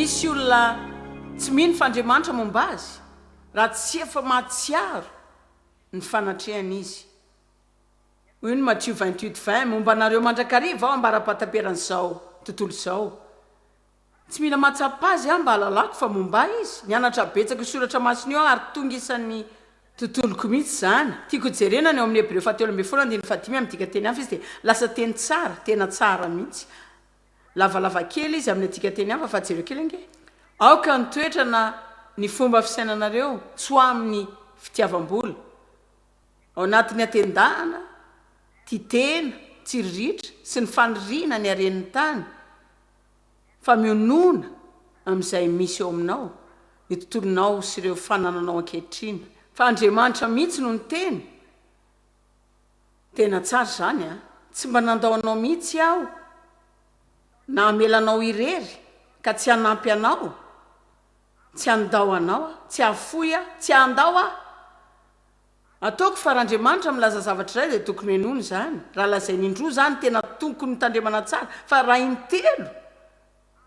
misy olona tsy mino fandriamanitra momba azy raha tsy efa mahatsiaro ny fanatrehana izy. Hoy ny Matthieu 28:20 momba anareo mandrakariva aho ambara-pataperan'izao tontolo izao. Tsy mila mahatsapa azy aho mba halalako fa momba izy nianatra betsaka soratra masina eo ary tonga isan'ny tontoloko mihitsy zany. Tiako jerena ny eo amin'ny Hébreu 7:15 amin'ny dika teny hafa izy dia lasa teny tsara, tena tsara mihitsy. Lavalava kely izy amin'ny dika teny hafa fa jereo kely ange. Aoka nitoetra na ny fomba fisainanareo tsy ho amin'ny fitiavam-bola. Ao anatin'ny atendahana, titena, tsiriritra sy ny faniriana ny aren'ny tany. Fa mionona amin'izay misy eo aminao, ny tontolonao sy ireo fanananao ankehitriny. Fa Andriamanitra mihitsy no ny teny. Tena tsara zany a, tsy mba nandao anao mihitsy aho na amelanao irery ka tsy hanampy anao, tsy handao anao, tsy hafoy a, tsy handao a. Ataoko fa raha Andriamanitra milaza zavatra iray dia tokony henony zany. Raha lazainy indroa zany tena tokony tandremana tsara, fa raha intelo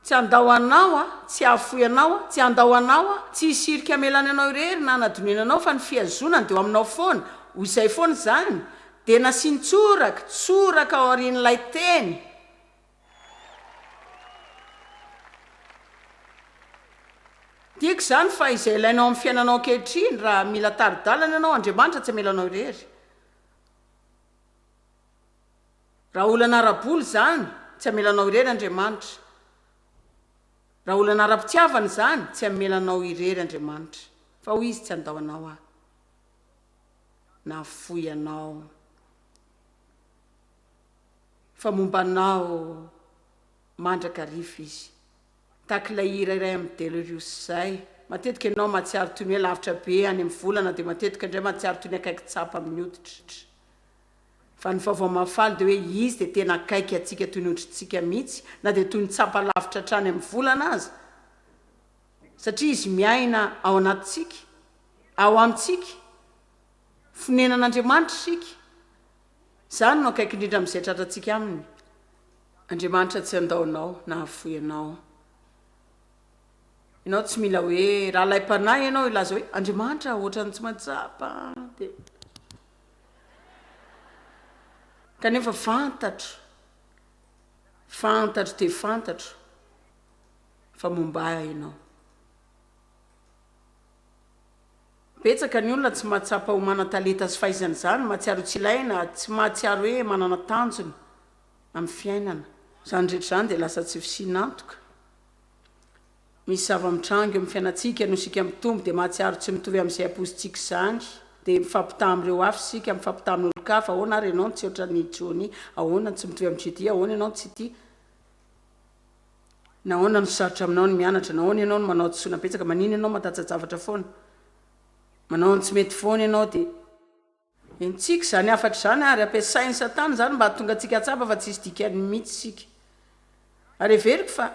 tsy handao anao a, tsy hafoy anao a, tsy handao anao a, tsy hisirika amelany anao irery na hanadonena anao fa ny fihazonany dia aminao foana. Hoy izay foana zany dia nasiany tsoraka ao aorian'ilay teny. Tiako zany fa izay ilainao amin'ny fiainanao ankehitriny raha mila taridalana ianao, Andriamanitra tsy amelanao irery. Raha olana ara-boly zany tsy amelanao irery Andriamanitra. Raha olana ara-pitiavana zany tsy amelanao irery Andriamanitra. Fa hoy izy tsy handao anao a, na foy anao. Fa momba anao mandrakariva izy. Takilay hira iray amin'ny Delirious izay. Matetika ianao mahatsiaro toy ny hoe lavitra be any amin'ny volana dia matetika indray mahatsiaro toy ny akaiky tsapa amin'ny hoditra. Fa ny vaovao mahafaly dia hoe izy dia tena akaiky atsika toy ny hodrintsika mihitsy, na dia toy ny tsapa lavitra hatrany amin'ny volana aza. Satria izy miaina ao anatintsika, ao amintsika, fonenan'Andriamanitra isika. Zany no akaiky indrindra amin'izay tratratsika aminy. Andriamanitra tsy handao anao na hafoy anao. Ianao tsy mila hoe raha laim-panahy ianao ilaza hoe Andriamanitra ohatrany tsy mahatsapa dia kanefa fantatro dia fantatro fa momba ianao. Betsaka ny olona tsy mahatsapa ho manan-talenta sy fahaizana zany, mahatsiaro tsy ilaina, tsy mahatsiaro hoe manana tanjona amin'ny fiainana. Zany rehetra zany dia lasa tsy fisinantoka. Misy zava-mitrango amin'ny fiainantsika no isika mitombo dia mahatsiaro tsy mitovy amin'izay ampozintsika zany. Dia mifampitaha amin'ireo hafa isika, mifampitaha amin'olo-kafa, ahoana ary ianao tsy ohatran'ny Jony, ahoana tsy mitovy amin'ny Jody, ahoana ianao tsy ity. Nahoana no sarotra aminao ny mianatra, nahoana ianao no manao tsoina-petsaka, manino ianao mahatatsa-javatra foana. Manao ny tsy mety foana ianao dia entsika zany afatra zany ary ampiasain'ny Satana zany mba hahatonga antsika hatsapa fa tsy hisy dikany mihitsy isika. Ary everiko fa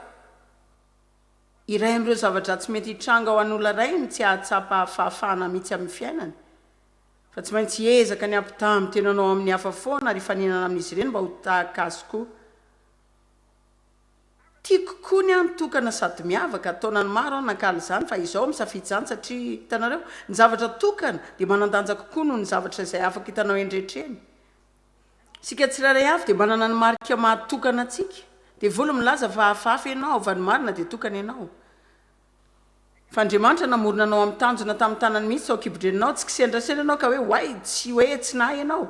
iray amin'ireo zavatra tsy mety hitranga ho an'olona iray ny tsy hahatsapa fahafahana mihitsy amin'ny fiainany. Fa tsy maintsy hiezaka ny ampitaha amin'ny tenanao amin'ny hafa foana ary hifaninana amin'izy ireny mba ho tahaka azy koa. Tiako koa ny mitokana sady miavaka, taonany maro aho nankala zany fa izao misafidy zany satria hitanareo ny zavatra tokana dia manandanja kokoa noho ny zavatra izay afaka hitanao endrehetreny. Sika tsirairay avy dia manana ny marika mahatokana antsika. Dia vola milaza fa hafahafa ianao, va ny marina dia tokana ianao. Fa Andriamanitra namorona anao amin'ny tanjona tamin'ny tanany mihitsy ao kibodrenanao, tsy kisendrasendra ianao ka hoe way tsy hoe tsy nahy ianao.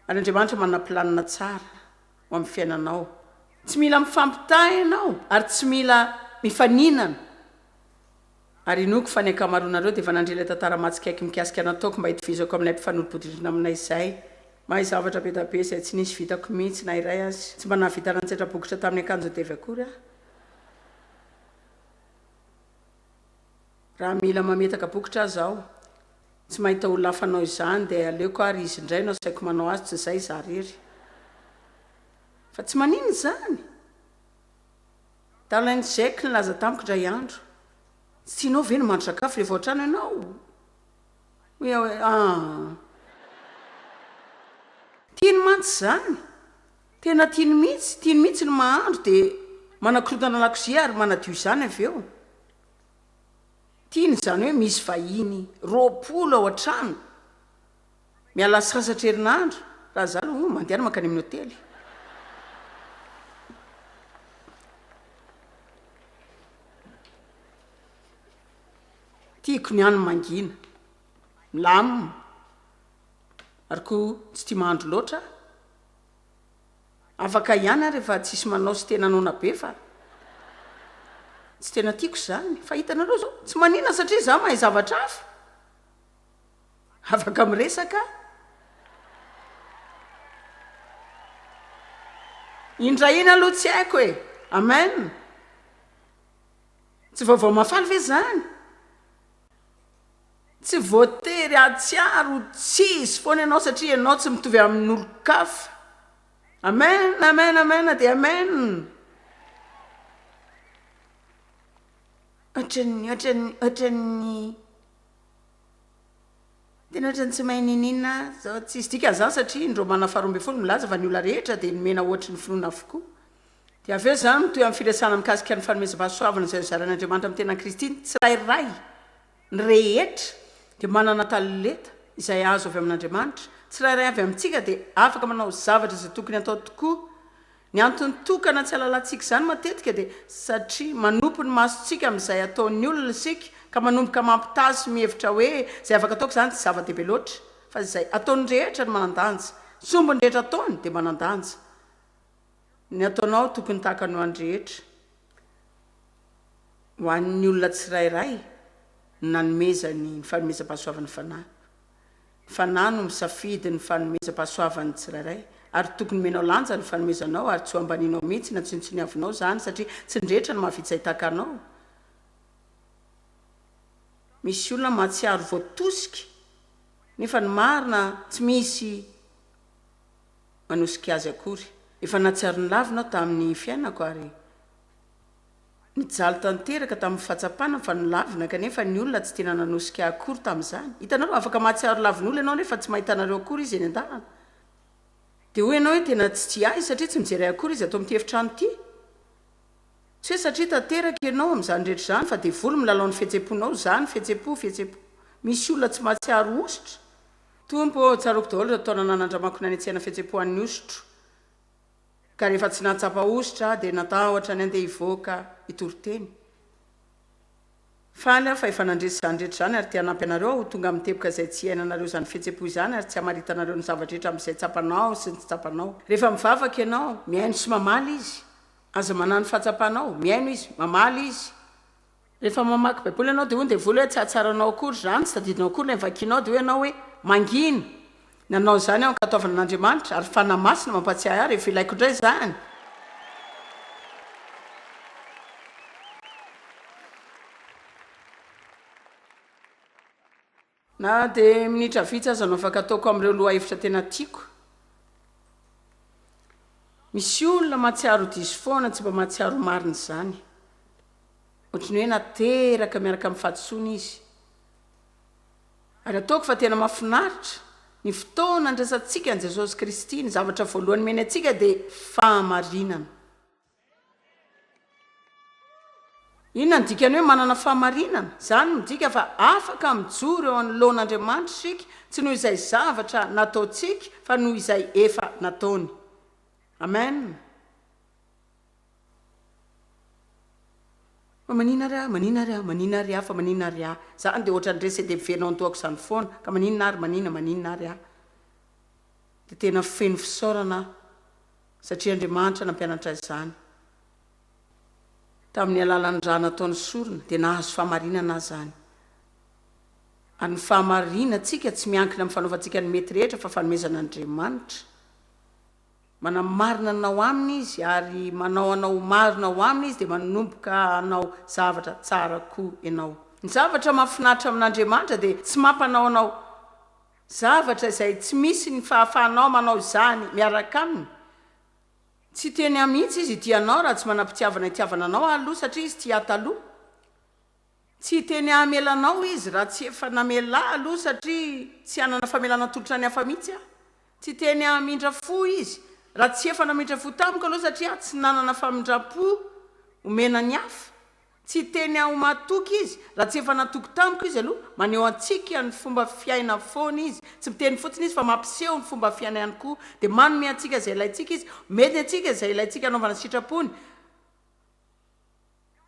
Ary Andriamanitra manana planina tsara ho amin'ny fiainanao. Tsy mila mifampitaha ianao ary tsy mila mifaninana. Ary inoko fa ny ankamaroanareo dia efa nandrela tantara matsikaiky mikasika nataoko mba hitovizako amin'ilay mpifanolo-bodirindrina aminay izay. Mahay zavatra be da be izay tsy nisy vitako mihitsy na iray azy. Tsy mba nahavita rantsetra-bokotra tamin'ny akanjo devy akory aho. Raha mila mametaka bokotra aho tsy mahita olona hafanao izany dia aleoko ary izy indray no saiko manao azy tsy izay za rery. Fa tsy manino zany. Talain'ny siècle nilaza tamiko indray andro. Tsy tianao ve no mandro-sakafo rehefa ohatrano ianao? Hoe tiany mantsy zany. Tena tiany mihitsy no mahandro dia manakorotana lakozia ary manadio izany avy eo. Tiany izany hoe misy vahiny 20 ao an-trano miala sasatra herinandro raha zalo mandeha makany amin'ny hotely. Tiako ny any mangina milamina ary koa tsy tia mahandro loatra. Afaka ihany ary rehefa tsisy manao sy tena nona be fa tsy tena tiako izany. Fa hitanareo zao tsy manina satria za mahay zavatra hafa afaka miresaka. Indraina aloha tsy haiko e. Amen. Tsy vaovao mafaly ve zany? Tsy voatery atsiaro tsisy foana ianao satria ianao tsy mitovy amin'olon-kafa. Amen, amen, amen dia amen. Ohatran'ny tena ohatran'ny tsy mahay ninina zao tsisy dika zany satria indro mana 12 milaza fa ny olona rehetra dia nomena ohatry ny finoana avokoa. Dia avy eo zany mitoy amin'ny firesana mikasika ny fanomezam-pahasoavana izay zaran'Andriamanitra amin'ny tenan'i Kristy tsy rairay ny rehetra dia manana talenta izay azo avy amin'Andriamanitra. Tsy rairay avy amintsika dia afaka manao zavatra izay tokony atao tokoa. Ny antony tokana tsy halalantsika izany matetika dia satria manompo ny masontsika amin'izay ataon'ny olona isika ka manomboka mampitazy mihevitra hoe izay afaka ataoko izany tsy zava-dehibe loatra fa izay ataon'ny rehetra ny manandanja. Sombony rehetra ataony dia manandanja. Ny ataonao tokony tahaka ny ho an'ny rehetra. Ho an'ny olona tsirairay nanomezany ny fanomezam-pahasoavana fanahy. Fanahy no misafidy ny fanomezam-pahasoavany tsirairay ary tokony menao lanja ny fanomezanao ary tsy ho ambaninao mihitsy na tsinotsiny avinao zany satria tsy ndrehetra no mahavitsay tahaka anao. Misy olona mahatsiaro voatosika nefa ny marina tsy misy manosika azy akory. Efa natsiaro ny lavinao tamin'ny fiainako ary nijaly tanteraka tamin'ny fahatsapana fa nolavina kanefa ny olona tsy tena nanosika akory tamin'izany. Hitanareo afaka mahatsiaro lavin'olona ianao nefa tsy mahitanareo akory izy eny an-dalana. Dia hoy ianao hoe tena tsy tia azy satria tsy mijery akory izy atao amin'ny efitrano ity. Tsy hoe satria tanteraka ianao amin'izany rehetra izany fa dia volo milalao ny fihetsem-ponao zany fihetsem-po. Misy olona tsy mahatsiaro ositra. Tompo tsaroko daholo ireo taona nanandramako ny anetsehana fihetsem-po an'ny ositro. Ka rehefa tsy nahatsapa ositra dia natahotra ny andeha hivoaka itoroteny. Faly aho fa efa nandresy izany rehetra izany ary tia hanampy anareo ho tonga amin'ny teboka izay tsy iainanareo izany fihetsem-po izany ary tsy hamaritanareo ny zavatra rehetra amin'izay tsapanao sy ny tsy tsapanao. Rehefa mivavaka ianao miaino sy mamaly izy. Aza manano fahatsapanao miaino izy mamaly izy. Rehefa mamaky baiboly ianao dia hoy dia vola hoe tsy hatsaranao akory izany tsy tadidinao akory ilay mivakianao dia hoe ianao hoe mangina. Nanao izany aho ankatovanana n'Andriamanitra ary fanahy masina mampatsiahy ahy rehefa ilaiko indray izany. Na dia minitra vitsy aza no afaka ataoko amin'ireo loha hevitra tena tiako. Misy olona mahatsiaro diso foana tsy mba mahatsiaro marina izany. Ohatrany hoe nateraka miaraka amin'ny fahadisoana izy. Ary ataoko fa tena mahafinaritra ny fotoana andrasantsika an'i Jesosy Kristy ny zavatra voalohany meny antsika dia fahamarinana. Inona ny dikany hoe manana fahamarinana? Izany midika fa afaka mijoro eo anoloan'Andriamanitra isika tsy noho izay zavatra nataontsika fa noho izay efa nataony. Amen. Manina ary aho. Zany dia ohatran'ny resy dia mivenao antoako izany foana ka maninona ary manina ary aho. Dia tena feno fisaorana satria Andriamanitra nampianatra izany. Tamin'ny alalan'ny raha nataony sorona dia nahazo fahamarinana zany. Ary ny fahamarinantsika tsy miankina amin'ny fanaovantsika ny mety rehetra fa fanomezan'Andriamanitra. Manamarina anao aminy izy ary manao anao marina ao aminy izy dia manomboka anao zavatra tsara koa ianao. Ny zavatra mahafinaritra amin'Andriamanitra dia tsy mampanao anao zavatra izay tsy misy ny fahafahanao manao izany miaraka aminy. Tsy teny amihitsy izy tianao raha tsy manam-pitiavana itiavana anao aloha satria izy tia taloha. Tsy teny hamelanao izy raha tsy efa namela aloha satria tsy hanana famelana tolotra ny hafa mihitsy aho. Tsy teny hamindra fo izy raha tsy efa namindra fo tamiko aloha satria tsy nanana famindram-po omena ny hafa tsy teny ao matoky izy raha tsy efa natoko tamiko izy aloha maneho antsika ny fomba fiaina foana izy tsy miteny fotsiny izy fa mampiseho ny fomba fiaina ihany koa dia manome antsika zay ilayntsika izy mety antsika zay ilayntsika anaovana sitrapony.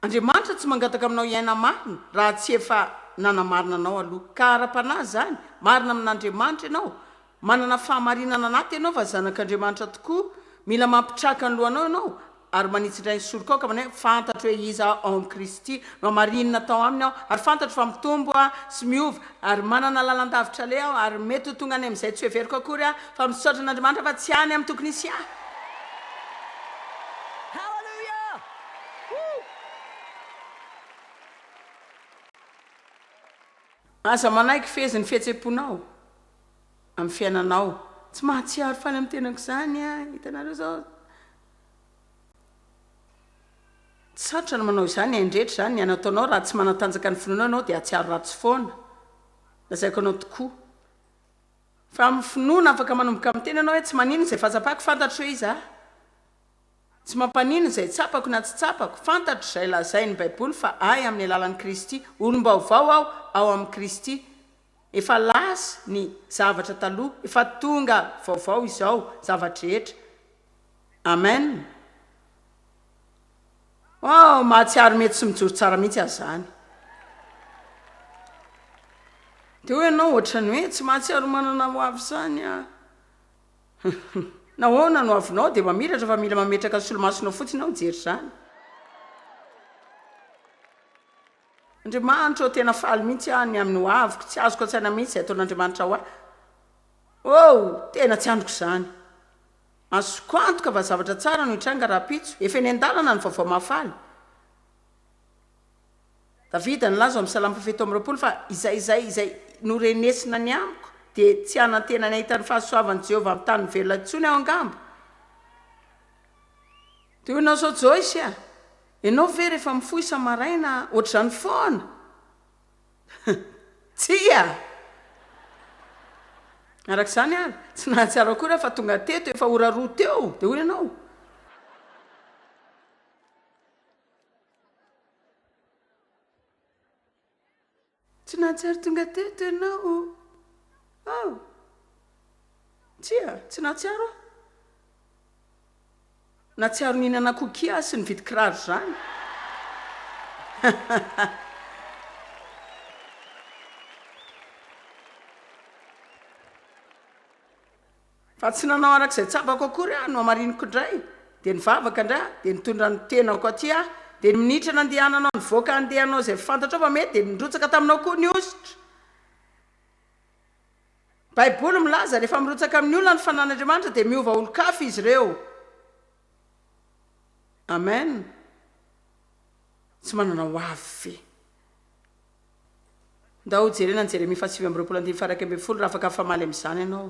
Andriamanitra tsy mangataka aminao iaina marina raha tsy efa nanamarina anao aloha ka ara-panahy zany marina amin'Andriamanitra ianao manana fahamarinana anaty ianao fa zanak'Andriamanitra tokoa mila mampitraka ny lohanao ianao ary manitsindray ny sorokaoka mane fantatro hoe iza ao amin'ny Kristy no marinina tao aminy aho ary fantatro fa mitombo sy miova ary manana lalandavitra le aho ary mety ho tonga any amin'izay tsy hoeveriko akory aho fa misaotra an'Andriamanitra fa tsy any amin'ny tokony isy ahy. Asa manaiky fezy ny fihetseponao amin'ny fiainanao tsy mahatsiaro fany amin'ny tenako izany hitanareo zao sarotra no manao izany indretra zany ny anataonao raha tsy manatanjaka ny finoana anao dia atsiaro ratsy foana lazaiko anao tokoa fa amin'ny finoana afaka manomboka amin'ny tena anao hoe tsy maninona izay fahazapako fantatro hoe iza tsy mampanino izay tsapako na tsy tsapako fantatro izay lazay ny baiboly fa ay amin'ny alalan'i Kristy olom-baovao aho ao amin'ny Kristy efa lasa ny zavatra taloha efa tonga vaovao izao zavatra rehetra. Amen. Mahatsiaro mety sy mijoro tsara mihitsy azy zany dia hoe ianao ohatrany hoe tsy mahatsiaro manana ho avy zany nahoana no avinao dia mamiratra fa mila mametraka ny solomasonao fotsiny ao jery zany. Andriamanitra tena faly mihitsy ny amin'ny ho aviko tsy azoko an-tsaina mihitsy zay ataon'Andriamanitra ho ahy tena tsy androko izany azoko antoka fa zavatra tsara no hitranga raha-pitso efa eny an-dalana ny vaovao mahafaly. Davida nilaza amin'ny Salamo 7:20 fa izay norenesina ny amiko dia tsy anantena ny ahita ny fahasoavan'i Jehovah amin'ny tany velona intsony aho angamba. Dia hoy ianao zao Joyce ianao ve rehefa mifoha isa-maraina ohatr'izany foana tsia arak'izany ary tsy nahatsiaro akory fa tonga teto efa ora roa teo dia hoy ianao tsy nahatsiaro tonga teto ianao tsia tsy nahatsiaro nahatsiaro nihinana kokia sy nividy kiraro zany fa tsy nanao arak'izay tsapako akory no amariniko indray dia nivavaka indray dia nitondra ny tenako aty dia minitra nandehananao nivoaka andehanao zay fantatrao fa mety dia nirotsaka taminao koa ny ositra. Baiboly milaza rehefa mirotsaka amin'ny olona ny fanan'Andriamanitra dia miova olo-kafa izy ireo. Amen. Tsy manana ho avy ndao jerena ny Jeremia 9:20 raha afaka famaly amin'izany ianao.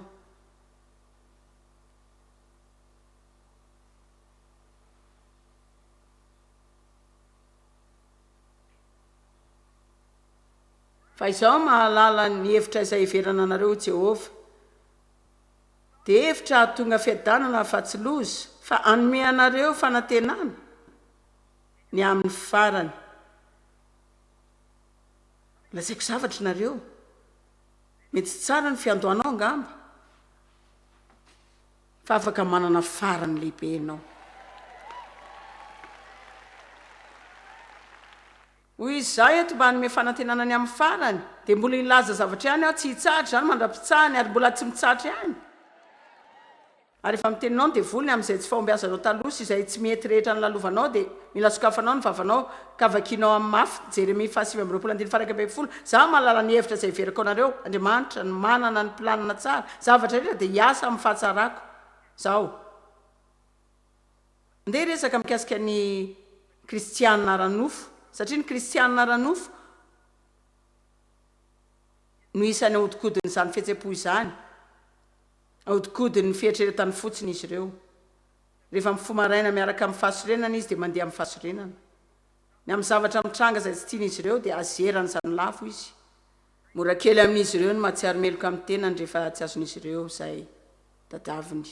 Fa izao mahalala ny hevitra izay iverana anareo Jehovah dia hevitra tonga fiadanana fa tsy loza fa anome anareo fanantenana ny amin'ny farany. Lazaiko zavatra nareo mety tsy tsara ny fiandohanao angamba fa afaka manana farany lehibe ianao. Hoy izay eto mba hanome fanantenana ny amin'ny farany dia mbola ilaza zavatra ihany aho tsy hitsahatra zany mandra-pitsahany ary mbola tsy mitsahatra ihany ary efa miteninao dia volony amin'izay tsy fahombiazanao taloha sy izay tsy mety rehetra ny lalovanao dia mila sokafanao ny vavanao ka vakianao amin'ny mafy. Jeremia 9:20 za mahalala ny hevitra izay iverako anareo Andriamanitra ny manana ny planina tsara zavatra rehetra dia hiasa amin'ny fahatsarako zao. Andeha resaka mikasika ny kristianina ranofo satria ny kristianina ranofo no isany ahodikodin'izany fihetsem-po izany ahodikodin'ny fieritreretany fotsiny izy ireo. Rehefa mifoha maraina miaraka amin'ny fahasorenana izy dia mandeha amin'ny fahasorenana ny amin'ny zavatra mitranga izay tsy tian'izy ireo dia azerany izany lafo izy. Mora kely amin'izy ireo ny mahatsiaro meloka amin'ny tenany rehefa tsy azon'izy ireo izay tadaviny.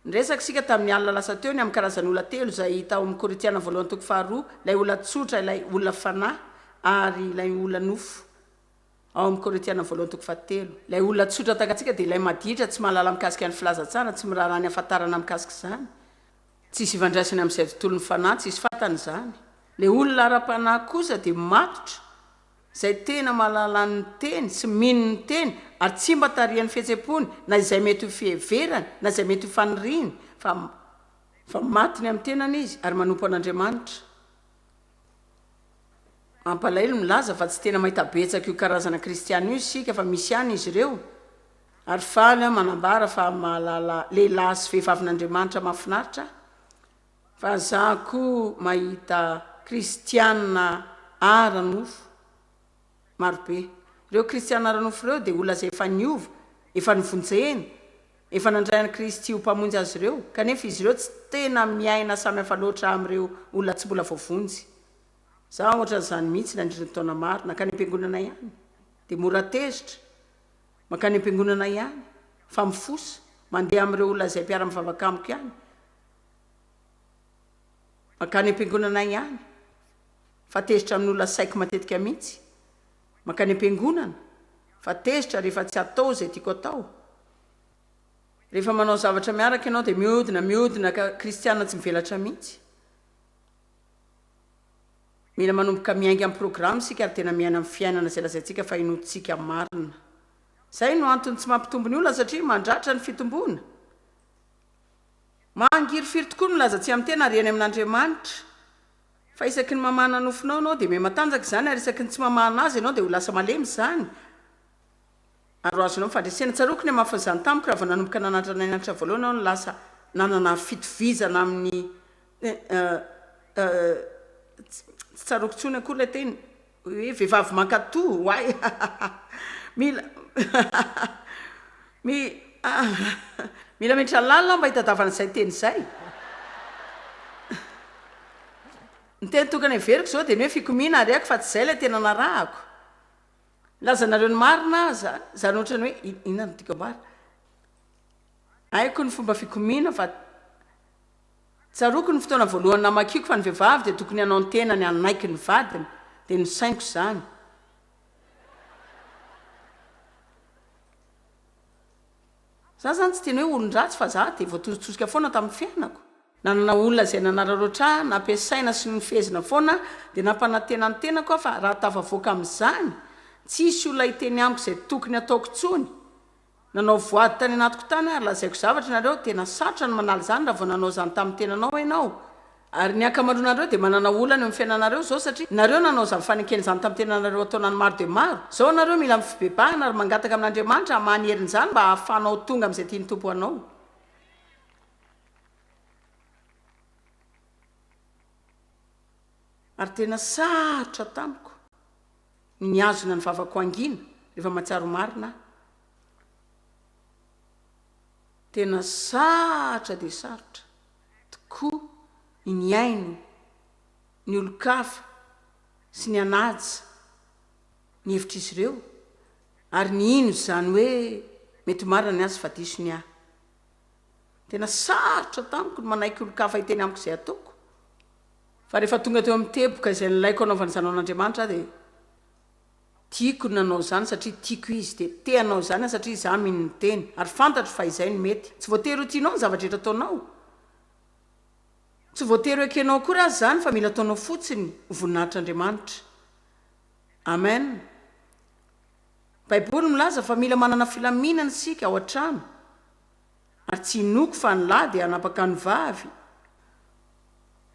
Nresaka sika tamin'ny alina lasa teo ny amin'ny karazan'olona telo izay tao amin'ny Korintiana voalohany toko faharoa, ilay olona tsotra, ilay olona fanahy ary ilay olona nofo. Ao amin'ny Korintiana voalohany toko fahatelo. Ilay olona tsotra takatsika dia ilay maditra tsy mahalala mikasika ny filazantsara, tsy miraharaha ny ahafantarana mikasika izany. Tsisy ivandraisany amin'izay tontolon'ny fanahy, tsisy fantany izany. Ilay olona ara-panahy kosa dia matotra, izay tena mahalala ny teny, sy mino ny teny, ary tsy mba tarihan'ny fihetsem-pony, na izay mety ho fiheverany, na izay mety ho faniriany, fa matiny amin'ny tenany izy ary manompo an'Andriamanitra. Mampalahelo milaza fa tsy tena mahita betsaka io karazana kristiana io isika, fa misy ihany izy ireo. Ary faly manambara fa mahalala lehilahy sy vehivavyn'Andriamanitra mahafinaritra, fa za koa mahita kristiana ara-nofo marobe. Ireo kristiana ara-nofo ireo dia olona izay efa niova, efa nivonjena, efa nandray an'i Kristy ho mpamonjy azy ireo, kanefa izy ireo tsy tena miaina samy hafa loatra amin'ireo olona tsy mbola voavonjy. Za ohatran'izany mihitsy nandritra taona maro, nakany am-piangonana ihany, dia mora tezitra, makany am-piangonana ihany, fa mifosa, mandeha amin'ireo olona izay mpiara mivavaka amiko ihany, makany am-piangonana ihany, fa tezitra amin'ny olona saiko matetika mihitsy, makany am-piangonana, fa tezitra rehefa tsy atao izay tiako atao. Rehefa manao zavatra miaraka ianao dia mihodina ka kristiana tsy mivelatra mihitsy. Mila manomboka miainga amin'ny programa sika ary tena miaina amin'ny fiainana izay lazaintsika fa inotsika marina. Izay no antony tsy mampitombo ny olona satria mandratra ny fitomboana. Mangiry tokoa no laza tsy amin'ny tena ary eny amin'Andriamanitra. Fa isaky ny mamana nofinao anao dia matanjaka izany, ary isaky ny tsy mamana azy ianao dia ho lasa malemy izany. Ary azonao fandresena tsaroako ny hamafa izany tamiko raha vao nanomboka nanatra ny anatra voalohany ao no lasa nanana fitovizana amin'ny tsy tsaroako tsony akory ilay teny hoe vehivavy mankatoa hoay mila mila mitra lalina mba hitadavana izay teny izay. Ny teny tokana everiko izao dia ny hoe fikomiana ariako fa tsy izay ilay tena narahako. Lazanareo ny marina zany ohatrany hoe inona no tiako ambara. Haiko ny fomba fikomiana fa tsaroako ny fotoana voalohany namakiko fa ny vehivavy dia tokony hanao ny tena ny anaiky ny vadiny, dia nosainiko izany. Za zany tsy teny hoe olon-dratsy fa za dia voatosotsosika foana tamin'ny fiainako. Nanana olona izay nanararoatra, nampiasaina sy nifehezina foana, dia nampanantena ny tenako fa raha tafavoaka amin'izany, tsisy olona hiteny amiko izay tokony ataoko tsony. Nanao voady tany anatiko tany ary lazaiko zavatra nareo, tena sarotra ny manala izany raha vao nanao izany tamin'ny tenanao ianao. Ary ny akamaroanareo dia manana olana eo amin'ny fiainanareo izao satria nareo nanao izany fanekena izany tamin'ny tenanareo ataonany maro dia maro. Izao nareo mila mifibebahana ary mangataka amin'Andriamanitra hamany herin'izany mba hahafahanao tonga amin'izay tiany tompo anao. Ary tena sarotra tamiko ny azona ny vavako angina rehefa mahatsiaro marina. Tena sarotra dia sarotra tokoa ny aino, ny olo-kafa sy ny anaja ny hevitr'izy ireo, ary ny ino izany hoe mety marina ny azy fa diso ny ahy. Tena sarotra tamiko ny manaiky olo-kafa hiteny amiko izay ataoko. Fa rehefa tonga teo amin'ny teboka izay nilaiko anaovana izany an'Andriamanitra dia tiako nanao izany satria tiako izy, dia te hanao izany satria izaho mino ny teny ary fantatro fa izay no mety. Tsy voatery ho tianao ny zavatra rehetra ataonao, tsy voatery ho ekenao koa raha izany, fa mila ataonao fotsiny ho voninahitr'Andriamanitra. Amen. Baiboly milaza fa mila manana filaminana isika ao an-trano, ary tsy hinoko fa ny lahy dia hanapaka ny vavy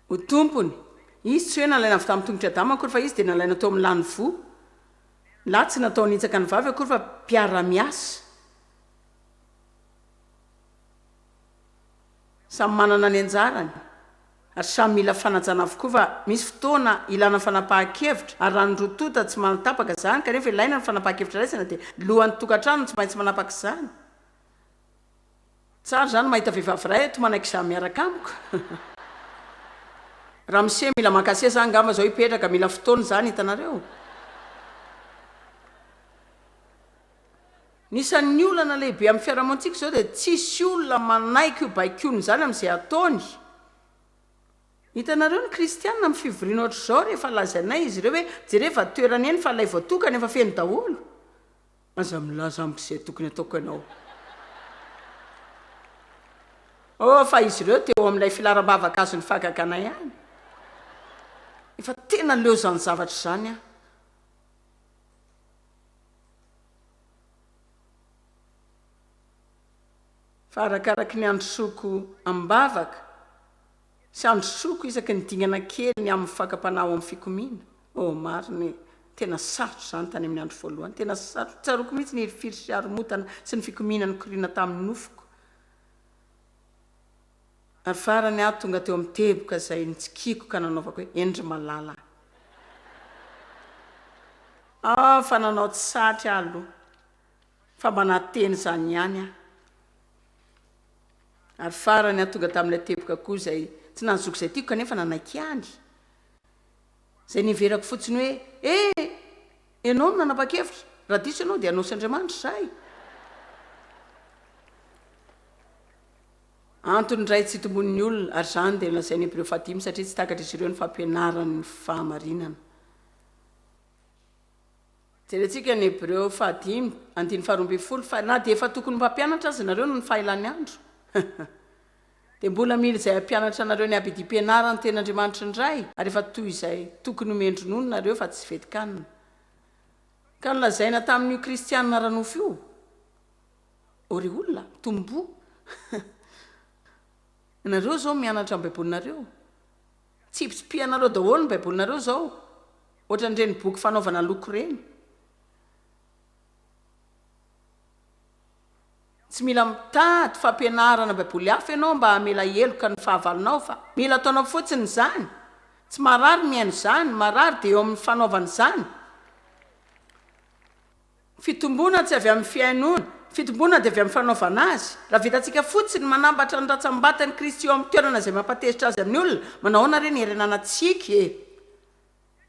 ho tompony. Izy tsy hoe nalaina avy tamin'ny tongotra Adama akory fa izy dia nalaina tao amin'ny lany vo. Ny lahy tsy natao nitsaka ny vavy akory fa mpiara-miasa. Samy manana ny anjarany ary samy mila fanajana avokoa, fa misy fotoana ilana fanapahan-kevitra ary raha ny rotota tsy manatapaka izany kanefa ilaina ny fanapahan-kevitra raisina dia lohan'ny tokantrano tsy maintsy manapaka izany. Tsara izany mahita vehivavy iray eto manaiky izany miaraka amiko. Raha mise mila makasia izany ngamba izao hipetraka, mila fotoana izany hitanareo. nisan'ny olana lehibe amin'ny fiarahamontsika zao dia tsisy olona manaiky io baikony zany amin'izay ataony. Hitanareo ny kristianina amin'ny fivoriana ohatr' izao rehefa lazainay izy ireo hoe jereva toerana eny fa ilay voatokana efa feno daholo. Aza milaza amik'izay tokony ataoko ianao. Fa izy ireo teo amin'ilay filaram-bavaka azo ny fakakana ihany. Efa tena leo zany zavatra zany a. Fa arakaraky ny androsoko am-bavaka sy androsoko isaky ny dingana kely ny amin'ny fakam-panahy amin'ny fikomiana. Mariny tena sarotra zany tany amin'ny andro voalohany. Tena sarotra tsaroko mihitsy ny firy sy aromotana sy ny fikomiana ny koriana tamin'ny nofoko. Ary farany aho tonga teo amin'ny teboka izay nitsikiko ka nanaovako hoe endry malala. Fa nanao tsy satry aho aloha. Fa mba nateny zany ihany aho. Ary farany aho tonga tamin'ilay teboka koa izay tsy nanzoko izay tiako kanefa nanaiky ihany. Izay niverako fotsiny hoe ianao no nanapa-kevitra. Raha diso ianao dia anao sy Andriamanitra izay. Antony ray tsy hitombon'ny olona ary zany dia lazainy Hebreo 5 satria tsy takatra izy ireo ny fampianaran'ny fahamarinana. Jerentsika ny Hebreo 5 2:12 fa na dia efa tokony mpampianatra azy nareo no ny fahailany andro. Dia mbola mila izay hampianatra nareo ny abidim-pianarany ten'Andriamanitra indray ary efa toy izay tokony homendronono nareo fa tsy vetikanina. Ka nolazaina tamin'io kristianina ranofo io. Ory olona tombo. Nareo zao mianatra amin'ny baibolinareo. Tsipitsipihana daholo ny baibolinareo zao. Ohatran'ireny boky fanaovana loko ireny. Tsy mila mitady fampianarana baiboly hafa ianao mba hamela heloka ny fahavalonao fa mila ataonao fotsiny izany. Tsy marary mihaino izany, marary dia eo amin'ny fanaovana izany. Fitombona tsy avy amin'ny fiainona, fitombona dia avy amin'ny fanaovana azy. Raha vitantsika fotsiny manambatra ny ratsambatany Kristy eo amin'ny toerana izay mampatezitra azy amin'ny olona, manahoana ireny herenanantsika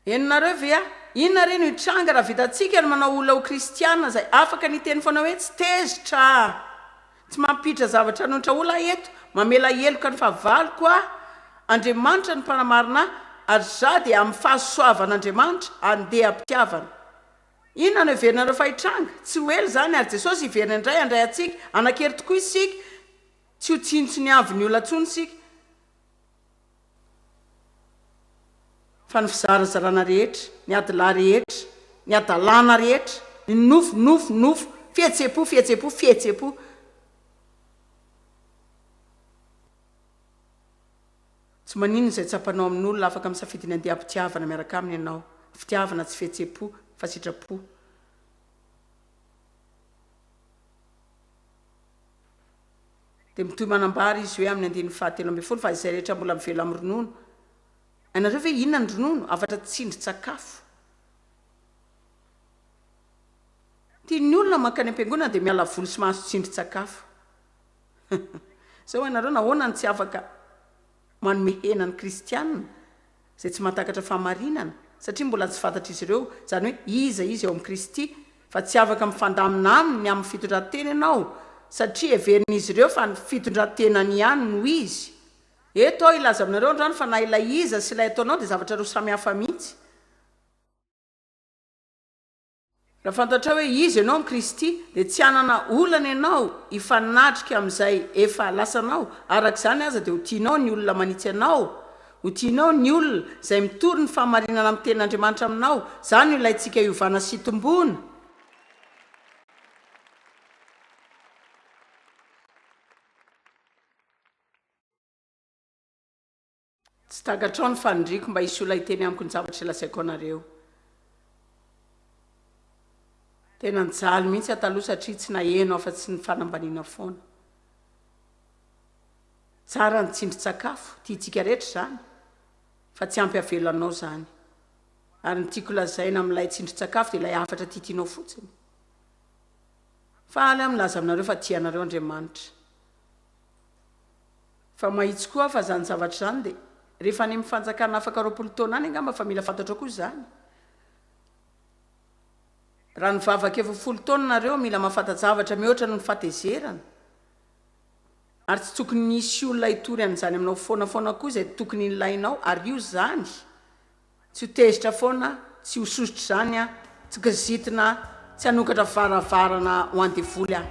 Henonareo ve inona ireny hitranga raha vitantsika ny manao olona ho kristianina izay afaka ny teny foana hoe tsy tezitra. Tsy mampiditra zavatra anotra olona eto, mamela heloka ny fahavaloko Andriamanitra ny mpanamarina ary za dia amin'ny fahasoavan'Andriamanitra andeha ampitiavana. Inona no heverinareo fa hitranga? Tsy ho ela zany ary Jesosy hiverina indray andray atsika, anakery tokoa isika, tsy ho tsinjo ny avy ny olona ntsony isika. Fa ny fizarazarana rehetra, ny adilà rehetra, ny adalàna rehetra, ny nofo, fihetsepo. Tsy maninona izay tsapanao amin'olona afaka misafidiny andeha ampitiavana miaraka aminy ianao. Fitiavana tsy fihetsepo fa sitrapo. Dia mitoy manambara izy hoe amin'ny 9:13 fa izay rehetra mbola mivela amin'ny ronono. Ianareo ve inona ny ronono? Afatra tsindrin-tsakafo. Tian'ny olona mankany am-piangonana dia miala voly sy mahazo tsindrin-tsakafo. Zao ianareo nahoana ny tsy afaka manome hena ny kristianina izay tsy mahatakatra fahamarinana satria mbola tsy fantatra izy ireo zany hoe iza izy eo amin'ny Kristy fa tsy afaka mifandamina aminy amin'ny fitondran-tena ianao satria heverin'izy ireo fa ny fitondran-tenany ihany no izy. Eto aho ilaza aminareo androany fa na ilay iza sy ilay ataonao dia zavatra roa samihafa mihitsy. Raha fantatra hoe izy ianao amin'ny Kristy dia tsy hanana olana ianao hifanatrika amin'izay efa lasanao. Arak'izany aza dia ho tianao ny olona manitsy ianao, ho tianao ny olona izay mitory ny fahamarinana amin'ny ten'Andriamanitra aminao. Izany no ilayntsika hiovana sy hitombona. Tsy takatrao ny fanindriko mba hisy olona hiteny amiko ny zavatra ilazaiko anareo. Tena nijaly mihitsy ataloha satria tsy naheno afa tsy ny fanambaniana foana. Tsara ny tsindrin-tsakafo, tiantsika rehetra zany, fa tsy ampy havelanao zany. Ary ny tiako lazaina amin'ilay tsindrin-tsakafo dia ilay hafatra tianao fotsiny. Fa aly milaza aminareo fa tianareo Andriamanitra. Fa mahitsy koa fa zany zavatra zany dia rehefa any amin'ny fanjakana afaka 20 taona any angamba fa mila fantatra koa zany. raha nivavaka efa 10 taona nareo mila mahafantajavatra mihoatra no ny fatezerana ary tsy tokony nisy olona itory an'izany aminao foanafoana koa izay tokony nilainao ary io zany tsy ho tezitra foana tsy ho sosotry zany a tsy kizitina tsy hanokatra varavarana ho andevoly a